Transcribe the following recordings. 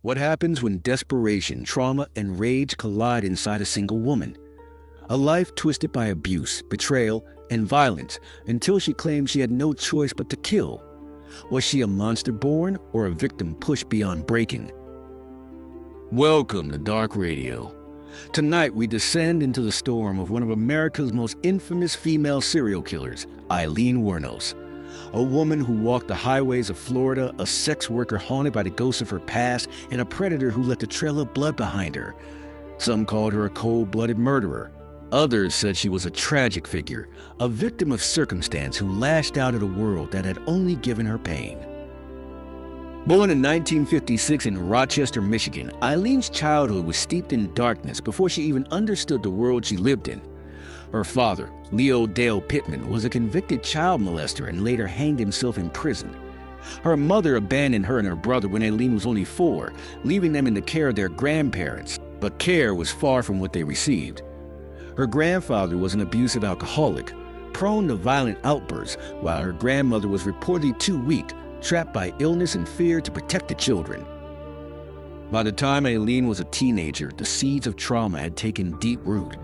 What happens when desperation, trauma, and rage collide inside a single woman? A life twisted by abuse, betrayal, and violence until she claimed she had no choice but to kill. Was she a monster born or a victim pushed beyond breaking? Welcome to Dark Radio. Tonight we descend into the storm of one of America's most infamous female serial killers, Aileen Wuornos. A woman who walked the highways of Florida, a sex worker haunted by the ghosts of her past, and a predator who left a trail of blood behind her. Some called her a cold-blooded murderer. Others said she was a tragic figure, a victim of circumstance who lashed out at a world that had only given her pain. Born in 1956 in Rochester, Michigan, Aileen's childhood was steeped in darkness before she even understood the world she lived in. Her father, Leo Dale Pittman, was a convicted child molester and later hanged himself in prison. Her mother abandoned her and her brother when Aileen was only 4, leaving them in the care of their grandparents, but care was far from what they received. Her grandfather was an abusive alcoholic, prone to violent outbursts, while her grandmother was reportedly too weak, trapped by illness and fear to protect the children. By the time Aileen was a teenager, the seeds of trauma had taken deep root.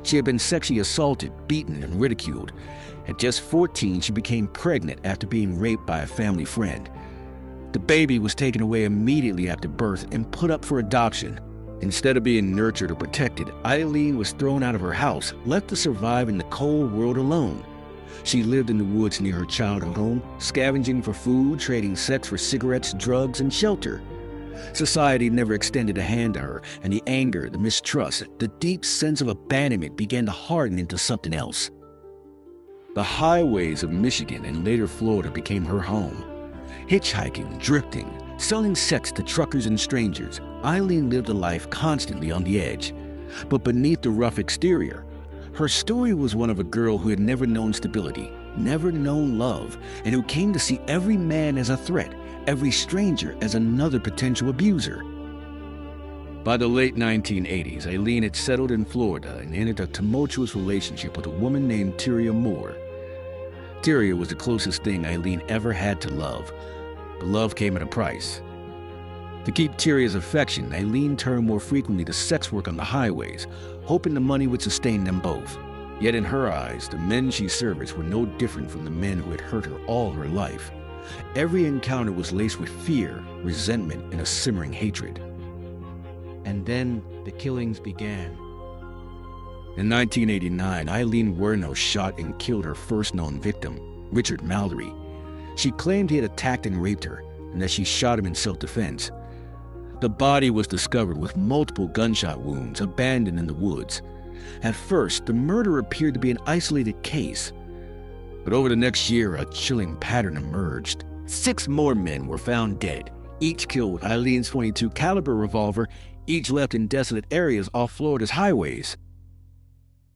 She had been sexually assaulted, beaten, and ridiculed. At just 14, she became pregnant after being raped by a family friend. The baby was taken away immediately after birth and put up for adoption. Instead of being nurtured or protected, Aileen was thrown out of her house, left to survive in the cold world alone. She lived in the woods near her childhood home, scavenging for food, trading sex for cigarettes, drugs, and shelter. Society never extended a hand to her, and the anger, the mistrust, the deep sense of abandonment began to harden into something else. The highways of Michigan and later Florida became her home. Hitchhiking, drifting, selling sex to truckers and strangers, Aileen lived a life constantly on the edge. But beneath the rough exterior, her story was one of a girl who had never known stability, never known love, and who came to see every man as a threat, every stranger as another potential abuser. By the late 1980s, Aileen had settled in Florida and entered a tumultuous relationship with a woman named Tyria Moore. Tyria was the closest thing Aileen ever had to love, but love came at a price. To keep Tyria's affection, Aileen turned more frequently to sex work on the highways, hoping the money would sustain them both. Yet in her eyes, the men she serviced were no different from the men who had hurt her all her life. Every encounter was laced with fear, resentment, and a simmering hatred. And then the killings began. In 1989, Aileen Wuornos shot and killed her first known victim, Richard Mallory. She claimed he had attacked and raped her, and that she shot him in self-defense. The body was discovered with multiple gunshot wounds, abandoned in the woods. At first, the murder appeared to be an isolated case. But over the next year, a chilling pattern emerged. 6 more men were found dead, each killed with Aileen's .22 caliber revolver, each left in desolate areas off Florida's highways.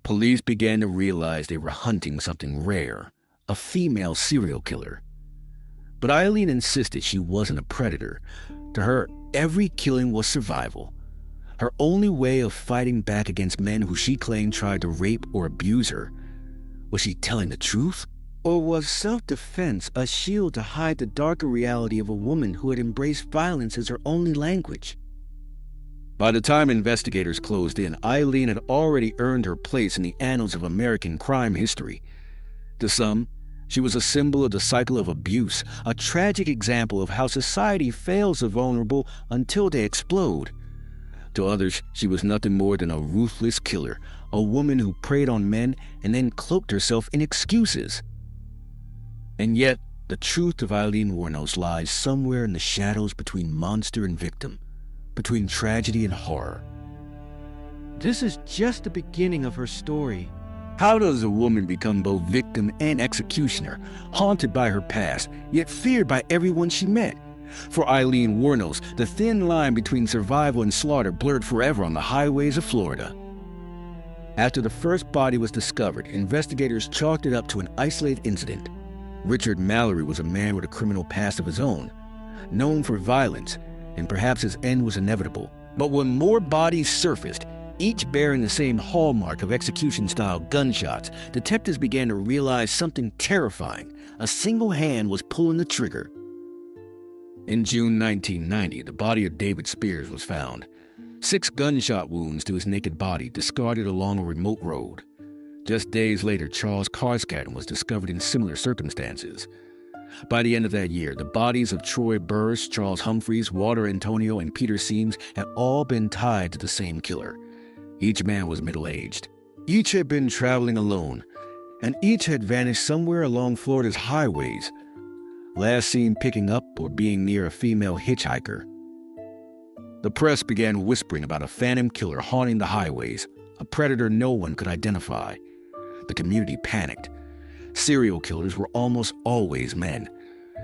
Police began to realize they were hunting something rare, a female serial killer. But Aileen insisted she wasn't a predator. To her, every killing was survival. Her only way of fighting back against men who she claimed tried to rape or abuse her. Was she telling the truth? Or was self-defense a shield to hide the darker reality of a woman who had embraced violence as her only language? By the time investigators closed in, Aileen had already earned her place in the annals of American crime history. To some, she was a symbol of the cycle of abuse, a tragic example of how society fails the vulnerable until they explode. To others, she was nothing more than a ruthless killer, a woman who preyed on men and then cloaked herself in excuses. And yet, the truth of Aileen Wuornos lies somewhere in the shadows between monster and victim, between tragedy and horror. This is just the beginning of her story. How does a woman become both victim and executioner, haunted by her past, yet feared by everyone she met? For Aileen Wuornos, the thin line between survival and slaughter blurred forever on the highways of Florida. After the first body was discovered, investigators chalked it up to an isolated incident. Richard Mallory was a man with a criminal past of his own, known for violence, and perhaps his end was inevitable. But when more bodies surfaced, each bearing the same hallmark of execution-style gunshots, detectives began to realize something terrifying. A single hand was pulling the trigger. In June 1990, the body of David Spears was found. 6 gunshot wounds to his naked body discarded along a remote road. Just days later, Charles Carscadden was discovered in similar circumstances. By the end of that year, the bodies of Troy Burris, Charles Humphreys, Walter Antonio, and Peter Seams had all been tied to the same killer. Each man was middle-aged. Each had been traveling alone, and each had vanished somewhere along Florida's highways, last seen picking up or being near a female hitchhiker. The press began whispering about a phantom killer haunting the highways, a predator no one could identify. The community panicked. Serial killers were almost always men.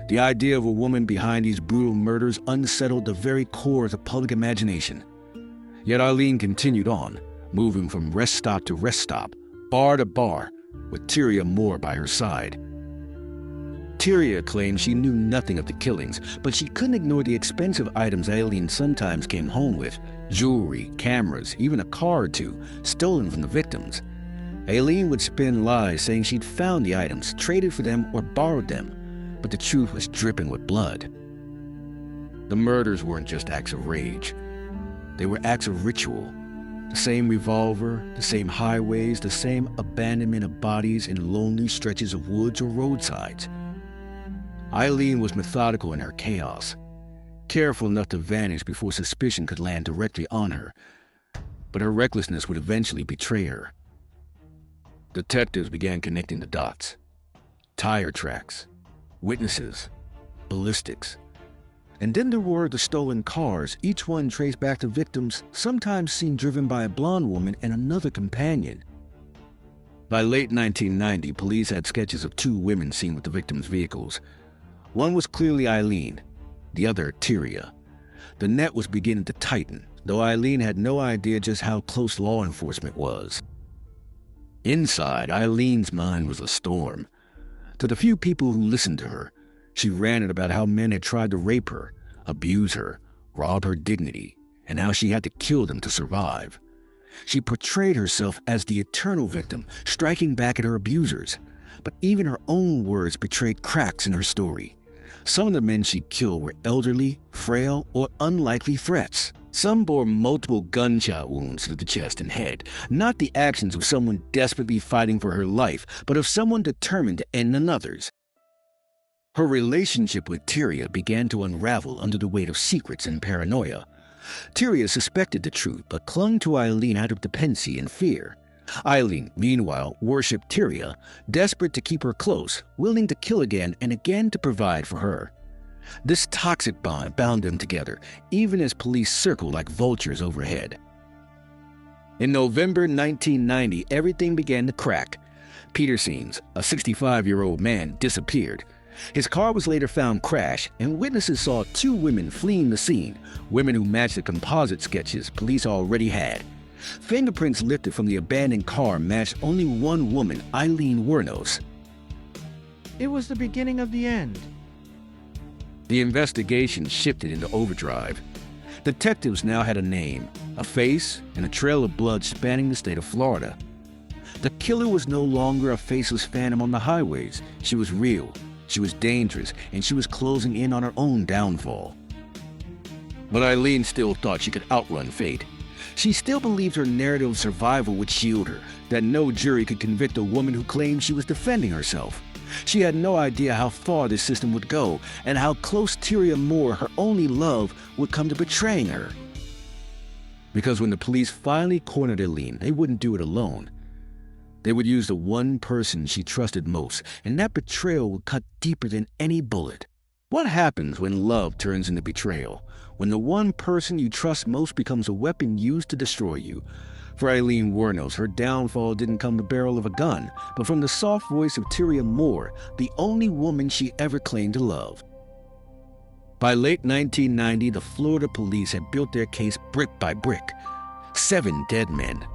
The idea of a woman behind these brutal murders unsettled the very core of the public imagination. Yet Aileen continued on, moving from rest stop to rest stop, bar to bar, with Tyria Moore by her side. Tyria claimed she knew nothing of the killings, but she couldn't ignore the expensive items Aileen sometimes came home with: jewelry, cameras, even a car or two, stolen from the victims. Aileen would spin lies saying she'd found the items, traded for them, or borrowed them, but the truth was dripping with blood. The murders weren't just acts of rage. They were acts of ritual. The same revolver, the same highways, the same abandonment of bodies in lonely stretches of woods or roadsides. Aileen was methodical in her chaos, careful enough to vanish before suspicion could land directly on her, but her recklessness would eventually betray her. Detectives began connecting the dots. Tire tracks, witnesses, ballistics. And then there were the stolen cars, each one traced back to victims, sometimes seen driven by a blonde woman and another companion. By late 1990, police had sketches of 2 women seen with the victims' vehicles. One was clearly Aileen, the other Tyria. The net was beginning to tighten, though Aileen had no idea just how close law enforcement was. Inside, Eileen's mind was a storm. To the few people who listened to her, she ranted about how men had tried to rape her, abuse her, rob her dignity, and how she had to kill them to survive. She portrayed herself as the eternal victim, striking back at her abusers. But even her own words betrayed cracks in her story. Some of the men she killed were elderly, frail, or unlikely threats. Some bore multiple gunshot wounds to the chest and head, not the actions of someone desperately fighting for her life, but of someone determined to end another's. Her relationship with Tyria began to unravel under the weight of secrets and paranoia. Tyria suspected the truth, but clung to Aileen out of dependency and fear. Aileen, meanwhile, worshipped Tyria, desperate to keep her close, willing to kill again and again to provide for her. This toxic bond bound them together, even as police circled like vultures overhead. In November 1990, everything began to crack. Peter Seams, a 65-year-old man, disappeared. His car was later found crashed, and witnesses saw 2 women fleeing the scene, women who matched the composite sketches police already had. Fingerprints lifted from the abandoned car matched only one woman, Aileen Wuornos. It was the beginning of the end. The investigation shifted into overdrive. Detectives now had a name, a face, and a trail of blood spanning the state of Florida. The killer was no longer a faceless phantom on the highways. She was real, she was dangerous, and she was closing in on her own downfall. But Aileen still thought she could outrun fate. She still believed her narrative of survival would shield her, that no jury could convict a woman who claimed she was defending herself. She had no idea how far this system would go, and how close Tyria Moore, her only love, would come to betraying her. Because when the police finally cornered Aileen, they wouldn't do it alone. They would use the one person she trusted most, and that betrayal would cut deeper than any bullet. What happens when love turns into betrayal? When the one person you trust most becomes a weapon used to destroy you? For Aileen Wuornos, her downfall didn't come the barrel of a gun, but from the soft voice of Tyria Moore, the only woman she ever claimed to love. By late 1990, the Florida police had built their case brick by brick. 7 dead men,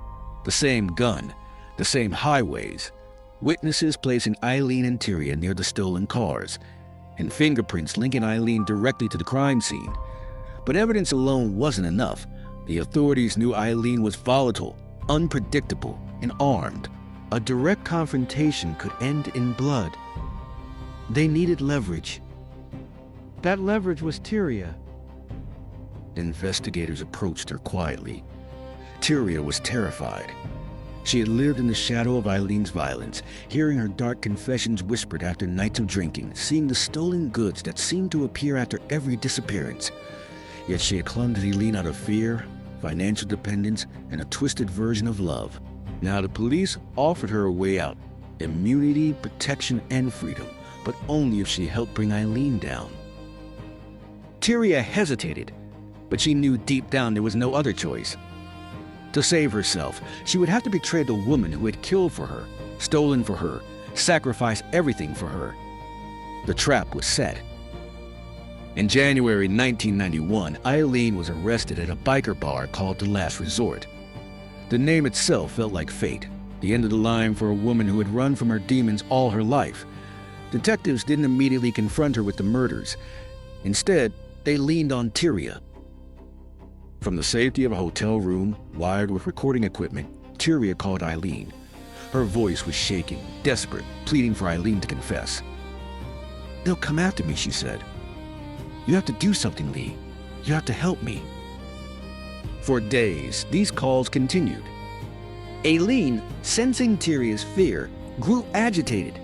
the same gun, the same highways, witnesses placing Aileen and Tyria near the stolen cars, and fingerprints linking Aileen directly to the crime scene. But evidence alone wasn't enough. The authorities knew Aileen was volatile, unpredictable, and armed. A direct confrontation could end in blood. They needed leverage. That leverage was Tyria. Investigators approached her quietly. Tyria was terrified. She had lived in the shadow of Aileen's violence, hearing her dark confessions whispered after nights of drinking, seeing the stolen goods that seemed to appear after every disappearance. Yet she had clung to Aileen out of fear, financial dependence, and a twisted version of love. Now the police offered her a way out: immunity, protection, and freedom, but only if she helped bring Aileen down. Tyria hesitated, but she knew deep down there was no other choice. To save herself, she would have to betray the woman who had killed for her, stolen for her, sacrificed everything for her. The trap was set. In January 1991, Aileen was arrested at a biker bar called The Last Resort. The name itself felt like fate, the end of the line for a woman who had run from her demons all her life. Detectives didn't immediately confront her with the murders. Instead, they leaned on Tyria. From the safety of a hotel room, wired with recording equipment, Tyria called Aileen. Her voice was shaking, desperate, pleading for Aileen to confess. "They'll come after me," she said. "You have to do something, Lee. You have to help me." For days, these calls continued. Aileen, sensing Tyria's fear, grew agitated.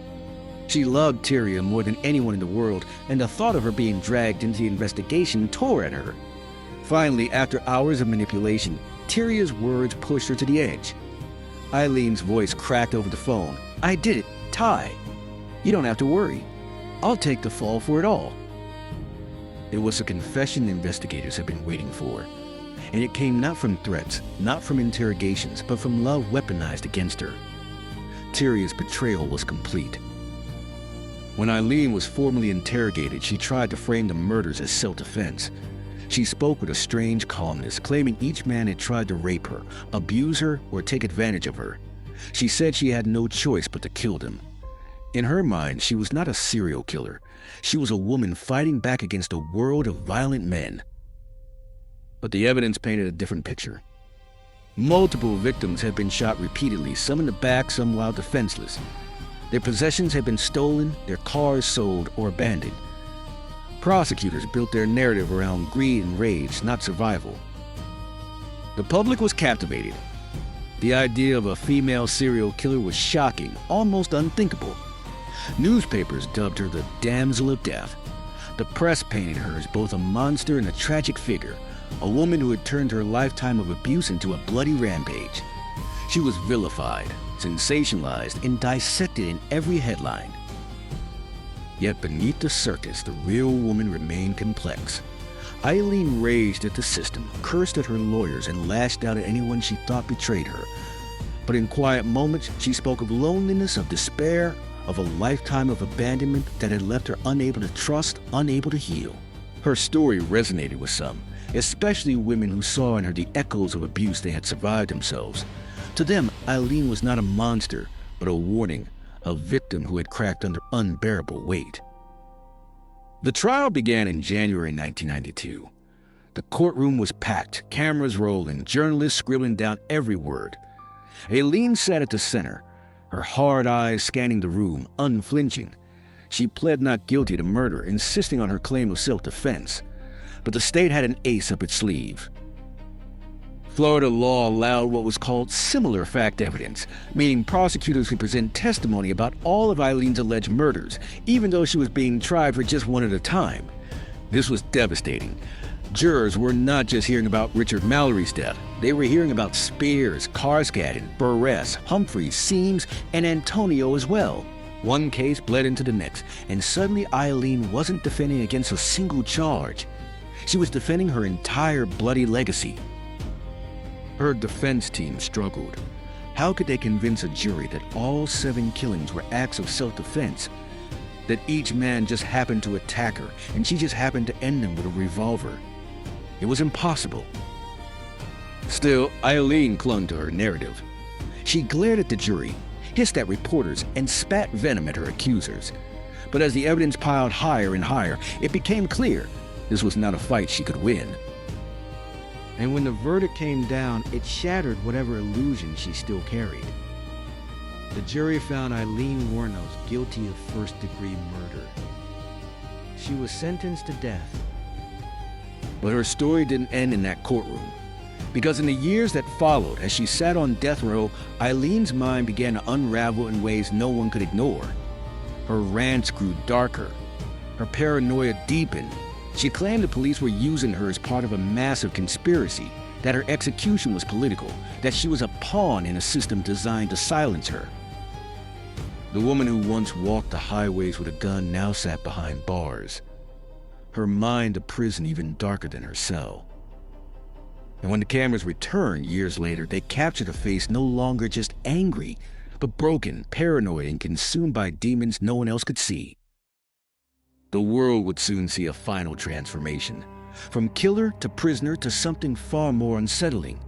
She loved Tyria more than anyone in the world, and the thought of her being dragged into the investigation tore at her. Finally, after hours of manipulation, Tyria's words pushed her to the edge. Aileen's voice cracked over the phone. "I did it, Ty. You don't have to worry. I'll take the fall for it all." It was a confession investigators had been waiting for. And it came not from threats, not from interrogations, but from love weaponized against her. Tyria's betrayal was complete. When Aileen was formally interrogated, she tried to frame the murders as self-defense. She spoke with a strange calmness, claiming each man had tried to rape her, abuse her, or take advantage of her. She said she had no choice but to kill them. In her mind, she was not a serial killer. She was a woman fighting back against a world of violent men. But the evidence painted a different picture. Multiple victims had been shot repeatedly, some in the back, some while defenseless. Their possessions had been stolen, their cars sold or abandoned. Prosecutors built their narrative around greed and rage, not survival. The public was captivated. The idea of a female serial killer was shocking, almost unthinkable. Newspapers dubbed her the damsel of death. The press painted her as both a monster and a tragic figure, a woman who had turned her lifetime of abuse into a bloody rampage. She was vilified, sensationalized, and dissected in every headline. Yet beneath the circus, the real woman remained complex. Aileen raged at the system, cursed at her lawyers, and lashed out at anyone she thought betrayed her. But in quiet moments, she spoke of loneliness, of despair, of a lifetime of abandonment that had left her unable to trust, unable to heal. Her story resonated with some, especially women who saw in her the echoes of abuse they had survived themselves. To them, Aileen was not a monster, but a warning, a victim who had cracked under unbearable weight. The trial began in January 1992. The courtroom was packed, cameras rolling, journalists scribbling down every word. Aileen sat at the center, her hard eyes scanning the room, unflinching. She pled not guilty to murder, insisting on her claim of self-defense. But the state had an ace up its sleeve. Florida law allowed what was called similar fact evidence, meaning prosecutors could present testimony about all of Aileen's alleged murders, even though she was being tried for just one at a time. This was devastating. Jurors were not just hearing about Richard Mallory's death. They were hearing about Spears, Carscadden, Burress, Humphreys, Seams, and Antonio as well. One case bled into the next, and suddenly Aileen wasn't defending against a single charge. She was defending her entire bloody legacy. Her defense team struggled. How could they convince a jury that all 7 killings were acts of self-defense? That each man just happened to attack her, and she just happened to end them with a revolver? It was impossible. Still, Aileen clung to her narrative. She glared at the jury, hissed at reporters, and spat venom at her accusers. But as the evidence piled higher and higher, it became clear this was not a fight she could win. And when the verdict came down, it shattered whatever illusion she still carried. The jury found Aileen Wuornos guilty of first-degree murder. she was sentenced to death. But her story didn't end in that courtroom. Because in the years that followed, as she sat on death row, Aileen's mind began to unravel in ways no one could ignore. Her rants grew darker. Her paranoia deepened. She claimed the police were using her as part of a massive conspiracy, that her execution was political, that she was a pawn in a system designed to silence her. The woman who once walked the highways with a gun now sat behind bars. Her mind a prison even darker than her cell. And when the cameras returned years later, they captured a face no longer just angry, but broken, paranoid, and consumed by demons no one else could see. The world would soon see a final transformation, from killer to prisoner to something far more unsettling.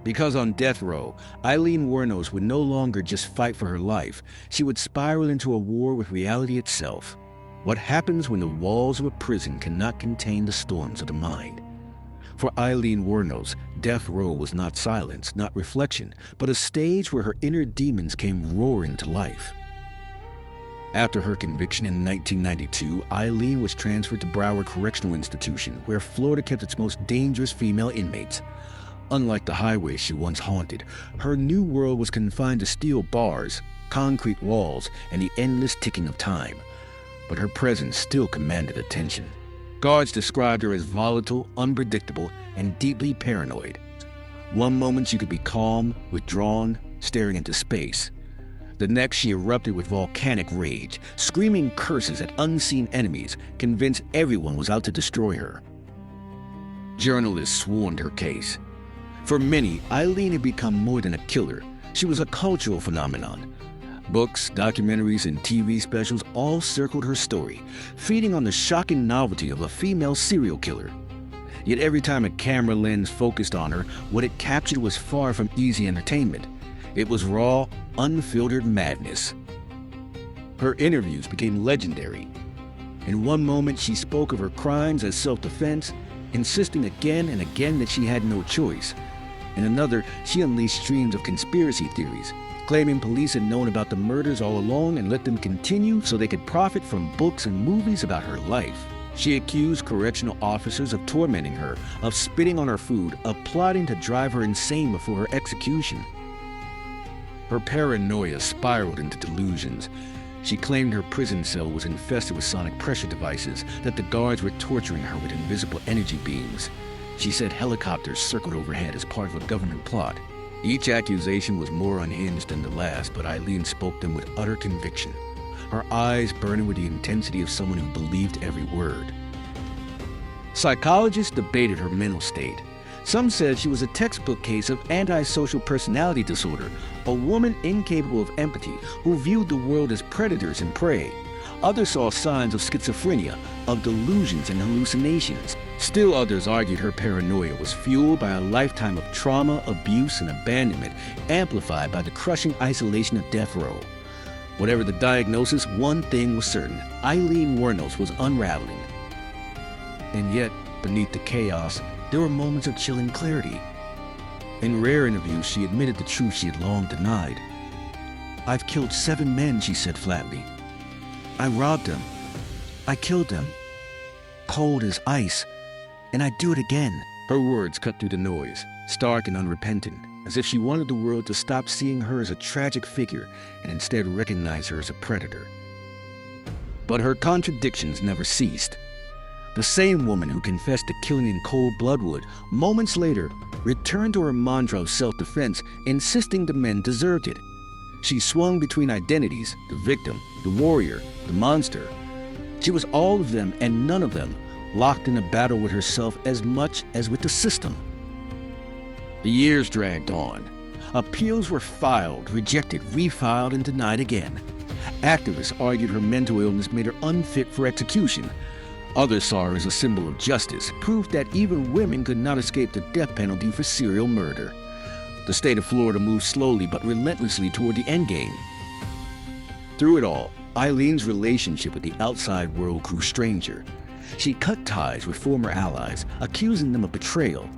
Because on death row, Aileen Wuornos would no longer just fight for her life, she would spiral into a war with reality itself. What happens when the walls of a prison cannot contain the storms of the mind? For Aileen Wuornos, death row was not silence, not reflection, but a stage where her inner demons came roaring to life. After her conviction in 1992, Aileen was transferred to Broward Correctional Institution, where Florida kept its most dangerous female inmates. Unlike the highways she once haunted, her new world was confined to steel bars, concrete walls, and the endless ticking of time. But her presence still commanded attention. Guards described her as volatile, unpredictable, and deeply paranoid. One moment she could be calm, withdrawn, staring into space. The next she erupted with volcanic rage, screaming curses at unseen enemies, convinced everyone was out to destroy her. Journalists swarmed her case. For many, Aileen had become more than a killer. She was a cultural phenomenon. Books, documentaries, and TV specials all circled her story, feeding on the shocking novelty of a female serial killer. Yet every time a camera lens focused on her, what it captured was far from easy entertainment. It was raw, unfiltered madness. Her interviews became legendary. In one moment, she spoke of her crimes as self-defense, insisting again and again that she had no choice. In another, she unleashed streams of conspiracy theories, claiming police had known about the murders all along and let them continue so they could profit from books and movies about her life. She accused correctional officers of tormenting her, of spitting on her food, of plotting to drive her insane before her execution. Her paranoia spiraled into delusions. She claimed her prison cell was infested with sonic pressure devices, that the guards were torturing her with invisible energy beams. She said helicopters circled overhead as part of a government plot. Each accusation was more unhinged than the last, but Aileen spoke them with utter conviction, her eyes burning with the intensity of someone who believed every word. Psychologists debated her mental state. Some said she was a textbook case of antisocial personality disorder, a woman incapable of empathy who viewed the world as predators and prey. Others saw signs of schizophrenia, of delusions and hallucinations. Still others argued her paranoia was fueled by a lifetime of trauma, abuse, and abandonment, amplified by the crushing isolation of death row. Whatever the diagnosis, one thing was certain: Aileen Wuornos was unraveling. And yet, beneath the chaos, there were moments of chilling clarity. In rare interviews, she admitted the truth she had long denied. "I've killed 7 men," she said flatly. "I robbed them. I killed them. Cold as ice. And I'd do it again." Her words cut through the noise, stark and unrepentant, as if she wanted the world to stop seeing her as a tragic figure and instead recognize her as a predator. But her contradictions never ceased. The same woman who confessed to killing in cold blood would, moments later, return to her mantra of self-defense, insisting the men deserved it. She swung between identities: the victim, the warrior, the monster. She was all of them and none of them, locked in a battle with herself as much as with the system. The years dragged on. Appeals were filed, rejected, refiled, and denied again. Activists argued her mental illness made her unfit for execution. Others saw her as a symbol of justice, proof that even women could not escape the death penalty for serial murder. The state of Florida moved slowly but relentlessly toward the endgame. Through it all, Aileen's relationship with the outside world grew stranger. She cut ties with former allies, accusing them of betrayal.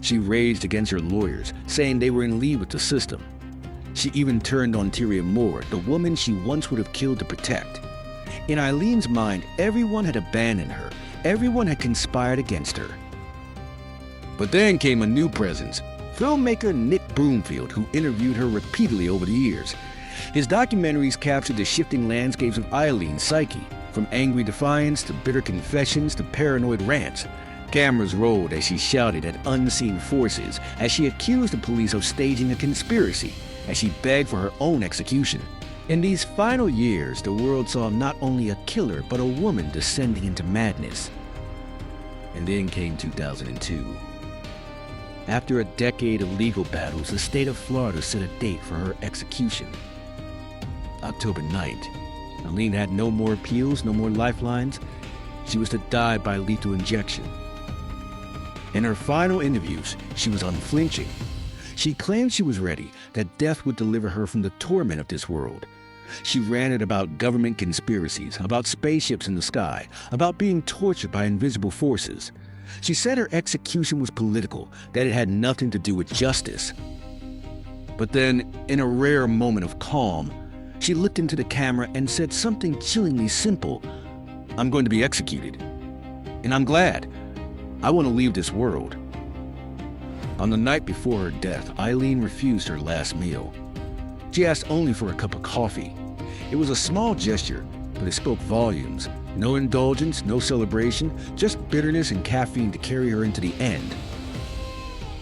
She raged against her lawyers, saying they were in league with the system. She even turned on Tyria Moore, the woman she once would have killed to protect. In Eileen's mind, everyone had abandoned her. Everyone had conspired against her. But then came a new presence, filmmaker Nick Broomfield, who interviewed her repeatedly over the years. His documentaries captured the shifting landscapes of Eileen's psyche, from angry defiance to bitter confessions to paranoid rants. Cameras rolled as she shouted at unseen forces, as she accused the police of staging a conspiracy, as she begged for her own execution. In these final years, the world saw not only a killer, but a woman descending into madness. And then came 2002. After a decade of legal battles, the state of Florida set a date for her execution. October 9th. Aileen had no more appeals, no more lifelines. She was to die by lethal injection. In her final interviews, she was unflinching. She claimed she was ready, that death would deliver her from the torment of this world. She ranted about government conspiracies, about spaceships in the sky, about being tortured by invisible forces. She said her execution was political, that it had nothing to do with justice. But then, in a rare moment of calm, she looked into the camera and said something chillingly simple. "I'm going to be executed. And I'm glad. I want to leave this world." On the night before her death, Aileen refused her last meal. She asked only for a cup of coffee. It was a small gesture, but it spoke volumes. No indulgence, no celebration, just bitterness and caffeine to carry her into the end.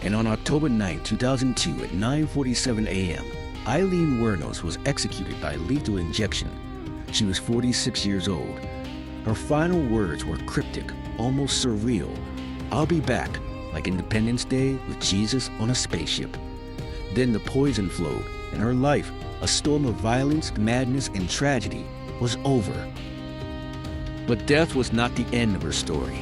And on October 9, 2002 at 9:47 a.m., Aileen Wuornos was executed by lethal injection. She was 46 years old. Her final words were cryptic, almost surreal. "I'll be back, like Independence Day with Jesus on a spaceship." Then the poison flowed, and her life, a storm of violence, madness, and tragedy, was over. But death was not the end of her story.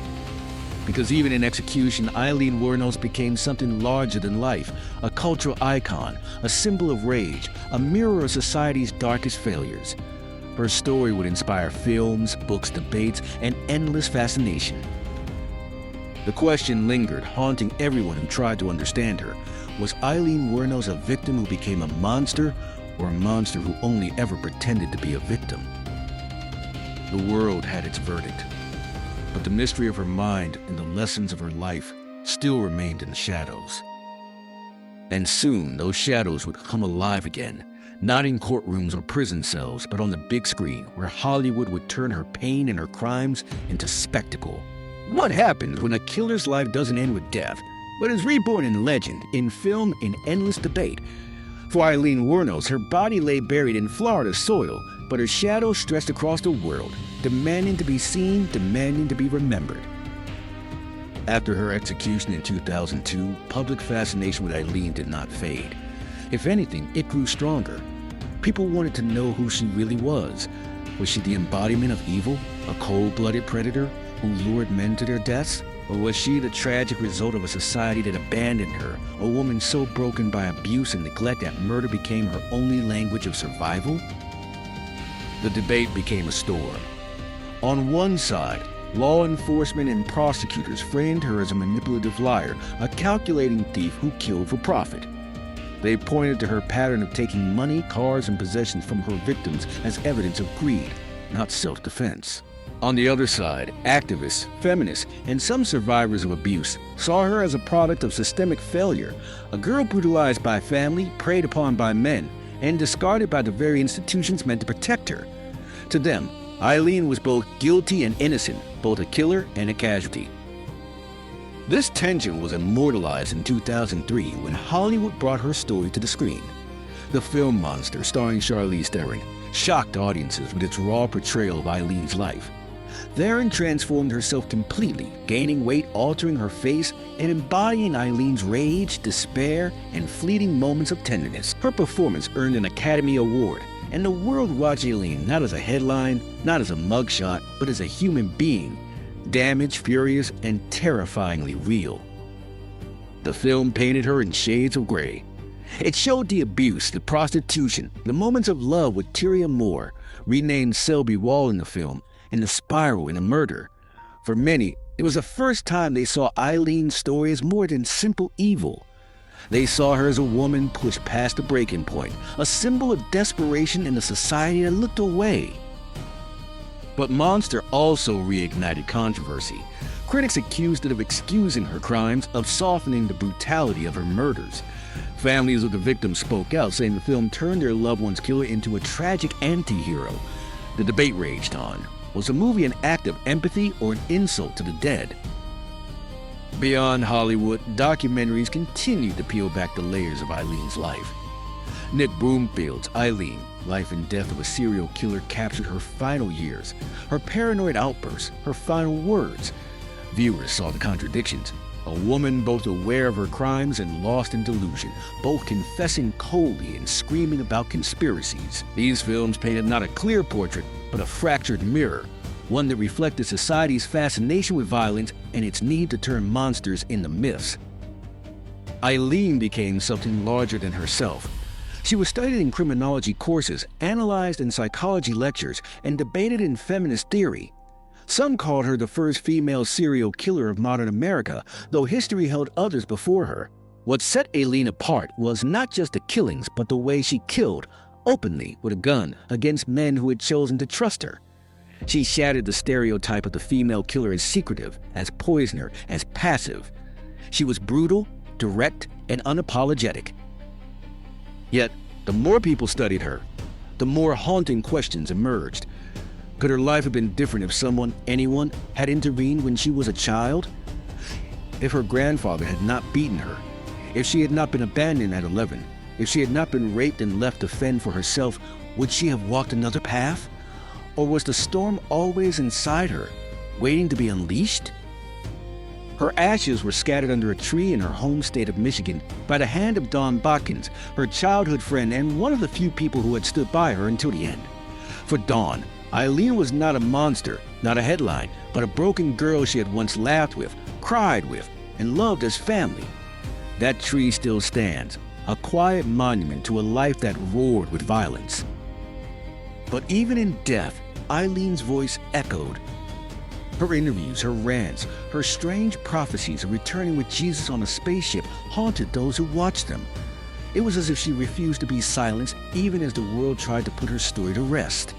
Because even in execution, Aileen Wuornos became something larger than life, a cultural icon, a symbol of rage, a mirror of society's darkest failures. Her story would inspire films, books, debates, and endless fascination. The question lingered, haunting everyone who tried to understand her. Was Aileen Wuornos a victim who became a monster, or a monster who only ever pretended to be a victim? The world had its verdict, but the mystery of her mind and the lessons of her life still remained in the shadows. And soon, those shadows would come alive again, not in courtrooms or prison cells, but on the big screen, where Hollywood would turn her pain and her crimes into spectacle. What happens when a killer's life doesn't end with death, but is reborn in legend, in film, in endless debate? For Aileen Wuornos, her body lay buried in Florida soil, but her shadow stretched across the world, demanding to be seen, demanding to be remembered. After her execution in 2002, public fascination with Aileen did not fade. If anything, it grew stronger. People wanted to know who she really was. Was she the embodiment of evil, a cold-blooded predator who lured men to their deaths? Or was she the tragic result of a society that abandoned her, a woman so broken by abuse and neglect that murder became her only language of survival? The debate became a storm. On one side, law enforcement and prosecutors framed her as a manipulative liar, a calculating thief who killed for profit. They pointed to her pattern of taking money, cars, and possessions from her victims as evidence of greed, not self-defense. On the other side, activists, feminists, and some survivors of abuse saw her as a product of systemic failure, a girl brutalized by family, preyed upon by men, and discarded by the very institutions meant to protect her. To them, Aileen was both guilty and innocent, both a killer and a casualty. This tension was immortalized in 2003 when Hollywood brought her story to the screen. The film Monster, starring Charlize Theron, shocked audiences with its raw portrayal of Eileen's life. Theron transformed herself completely, gaining weight, altering her face, and embodying Eileen's rage, despair, and fleeting moments of tenderness. Her performance earned an Academy Award, and the world watched Aileen not as a headline, not as a mugshot, but as a human being, damaged, furious, and terrifyingly real. The film painted her in shades of gray. It showed the abuse, the prostitution, the moments of love with Tyria Moore, renamed Selby Wall in the film, and the spiral in a murder. For many, it was the first time they saw Eileen's story as more than simple evil. They saw her as a woman pushed past the breaking point, a symbol of desperation in a society that looked away. But Monster also reignited controversy. Critics accused it of excusing her crimes, of softening the brutality of her murders. Families of the victims spoke out, saying the film turned their loved one's killer into a tragic anti-hero. The debate raged on. Was the movie an act of empathy or an insult to the dead? Beyond Hollywood, documentaries continued to peel back the layers of Aileen's life. Nick Broomfield's Aileen, Life and Death of a Serial Killer, captured her final years, her paranoid outbursts, her final words. Viewers saw the contradictions. A woman both aware of her crimes and lost in delusion, both confessing coldly and screaming about conspiracies. These films painted not a clear portrait, but a fractured mirror, one that reflected society's fascination with violence and its need to turn monsters into myths. Aileen became something larger than herself. She was studied in criminology courses, analyzed in psychology lectures, and debated in feminist theory. Some called her the first female serial killer of modern America, though history held others before her. What set Aileen apart was not just the killings, but the way she killed, openly with a gun, against men who had chosen to trust her. She shattered the stereotype of the female killer as secretive, as poisoner, as passive. She was brutal, direct, and unapologetic. Yet, the more people studied her, the more haunting questions emerged. Could her life have been different if someone, anyone, had intervened when she was a child? If her grandfather had not beaten her, if she had not been abandoned at 11, if she had not been raped and left to fend for herself, would she have walked another path? Or was the storm always inside her, waiting to be unleashed? Her ashes were scattered under a tree in her home state of Michigan by the hand of Dawn Botkins, her childhood friend and one of the few people who had stood by her until the end. For Dawn, Aileen was not a monster, not a headline, but a broken girl she had once laughed with, cried with, and loved as family. That tree still stands, a quiet monument to a life that roared with violence. But even in death, Aileen's voice echoed. Her interviews, her rants, her strange prophecies of returning with Jesus on a spaceship haunted those who watched them. It was as if she refused to be silenced, even as the world tried to put her story to rest.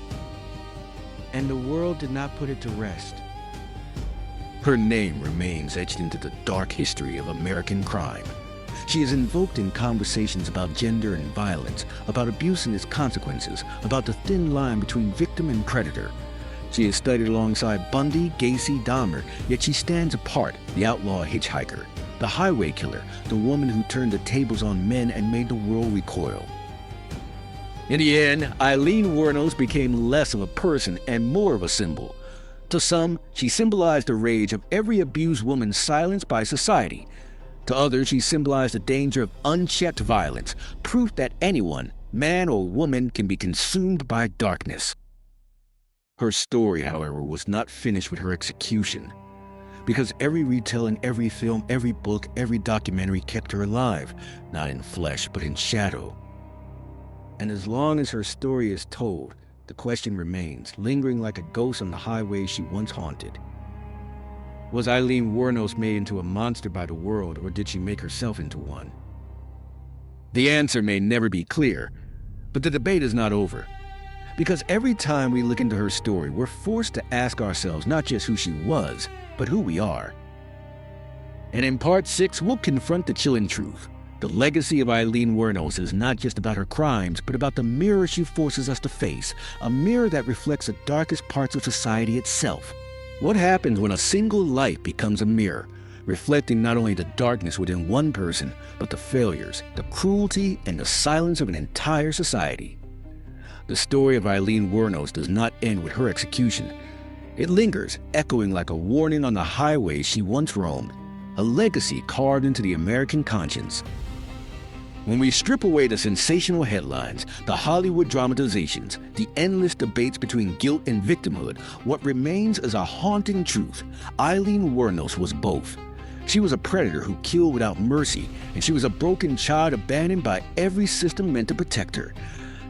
And the world did not put it to rest. Her name remains etched into the dark history of American crime. She is invoked in conversations about gender and violence, about abuse and its consequences, about the thin line between victim and predator. She is studied alongside Bundy, Gacy, Dahmer, yet she stands apart, the outlaw hitchhiker, the highway killer, the woman who turned the tables on men and made the world recoil. In the end, Aileen Wuornos became less of a person and more of a symbol. To some, she symbolized the rage of every abused woman silenced by society. To others, she symbolized the danger of unchecked violence, proof that anyone, man or woman, can be consumed by darkness. Her story, however, was not finished with her execution, because every retelling, every film, every book, every documentary kept her alive, not in flesh, but in shadow. And as long as her story is told, the question remains, lingering like a ghost on the highway she once haunted. Was Aileen Wuornos made into a monster by the world, or did she make herself into one? The answer may never be clear, but the debate is not over. Because every time we look into her story, we're forced to ask ourselves not just who she was, but who we are. And in Part 6, we'll confront the chilling truth. The legacy of Aileen Wuornos is not just about her crimes, but about the mirror she forces us to face, a mirror that reflects the darkest parts of society itself. What happens when a single life becomes a mirror, reflecting not only the darkness within one person, but the failures, the cruelty, and the silence of an entire society? The story of Aileen Wuornos does not end with her execution. It lingers, echoing like a warning on the highways she once roamed, a legacy carved into the American conscience. When we strip away the sensational headlines, the Hollywood dramatizations, the endless debates between guilt and victimhood, what remains is a haunting truth. Aileen Wuornos was both. She was a predator who killed without mercy, and she was a broken child abandoned by every system meant to protect her.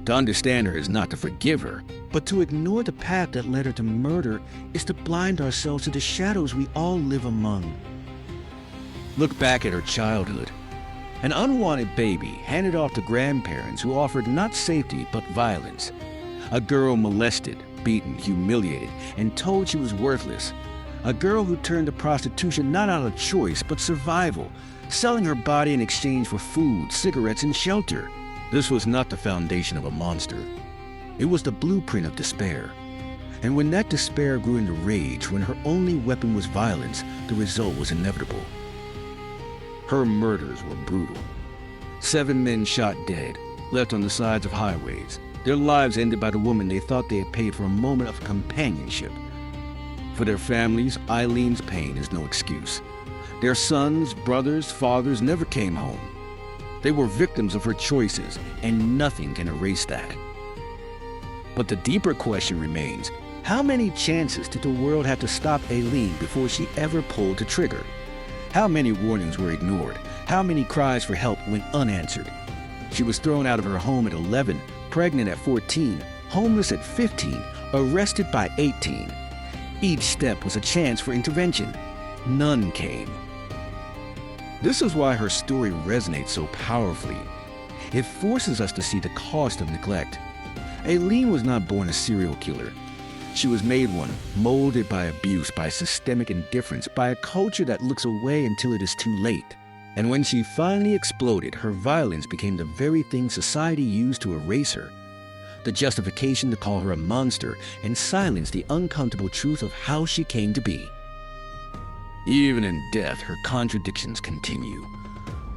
To understand her is not to forgive her, but to ignore the path that led her to murder is to blind ourselves to the shadows we all live among. Look back at her childhood. An unwanted baby handed off to grandparents who offered not safety but violence. A girl molested, beaten, humiliated, and told she was worthless. A girl who turned to prostitution not out of choice, but survival, selling her body in exchange for food, cigarettes, and shelter. This was not the foundation of a monster. It was the blueprint of despair. And when that despair grew into rage, when her only weapon was violence, the result was inevitable. Her murders were brutal. 7 men shot dead, left on the sides of highways. Their lives ended by the woman they thought they had paid for a moment of companionship. For their families, Aileen's pain is no excuse. Their sons, brothers, fathers never came home. They were victims of her choices, and nothing can erase that. But the deeper question remains, how many chances did the world have to stop Aileen before she ever pulled the trigger? How many warnings were ignored? How many cries for help went unanswered? She was thrown out of her home at 11, pregnant at 14, homeless at 15, arrested by 18. Each step was a chance for intervention. None came. This is why her story resonates so powerfully. It forces us to see the cost of neglect. Aileen was not born a serial killer. She was made one, molded by abuse, by systemic indifference, by a culture that looks away until it is too late. And when she finally exploded, her violence became the very thing society used to erase her. The justification to call her a monster and silence the uncomfortable truth of how she came to be. Even in death, her contradictions continue.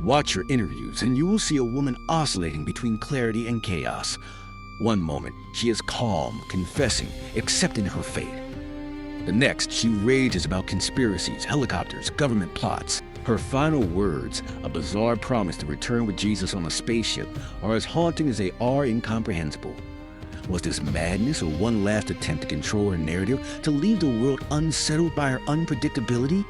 Watch her interviews and you will see a woman oscillating between clarity and chaos. One moment, she is calm, confessing, accepting her fate. The next, she rages about conspiracies, helicopters, government plots. Her final words, a bizarre promise to return with Jesus on a spaceship, are as haunting as they are incomprehensible. Was this madness or one last attempt to control her narrative, to leave the world unsettled by her unpredictability?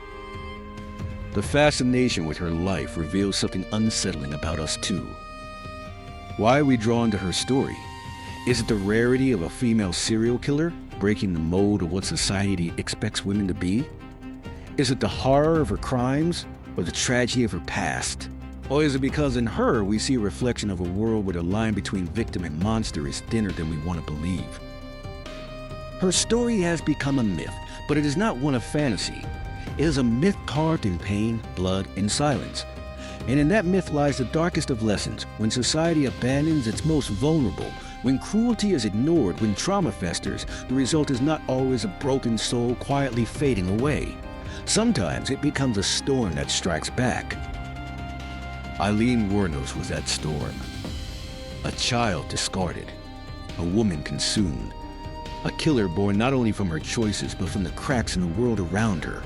The fascination with her life reveals something unsettling about us too. Why are we drawn to her story? Is it the rarity of a female serial killer, breaking the mold of what society expects women to be? Is it the horror of her crimes, or the tragedy of her past? Or is it because in her we see a reflection of a world where the line between victim and monster is thinner than we want to believe? Her story has become a myth, but it is not one of fantasy. It is a myth carved in pain, blood, and silence. And in that myth lies the darkest of lessons, when society abandons its most vulnerable. When cruelty is ignored, when trauma festers, the result is not always a broken soul quietly fading away. Sometimes it becomes a storm that strikes back. Aileen Wuornos was that storm. A child discarded, a woman consumed, a killer born not only from her choices but from the cracks in the world around her.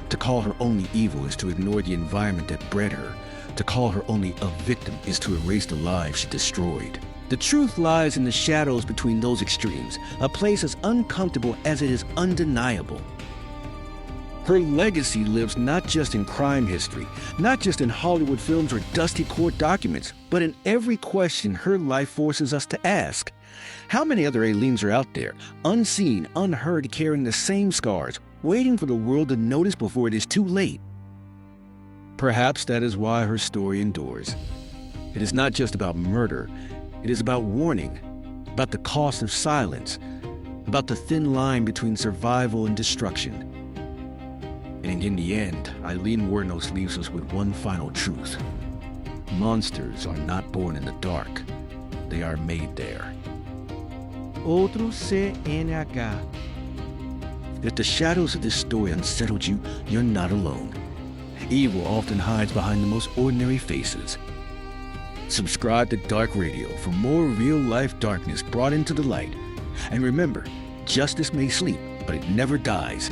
To call her only evil is to ignore the environment that bred her. To call her only a victim is to erase the lives she destroyed. The truth lies in the shadows between those extremes, a place as uncomfortable as it is undeniable. Her legacy lives not just in crime history, not just in Hollywood films or dusty court documents, but in every question her life forces us to ask. How many other Aileens are out there, unseen, unheard, carrying the same scars, waiting for the world to notice before it is too late? Perhaps that is why her story endures. It is not just about murder. It is about warning, about the cost of silence, about the thin line between survival and destruction. And in the end, Aileen Wuornos leaves us with one final truth. Monsters are not born in the dark. They are made there. Outro CNH. If the shadows of this story unsettled you, you're not alone. Evil often hides behind the most ordinary faces. Subscribe to Dark Radio for more real-life darkness brought into the light. And remember, justice may sleep, but it never dies.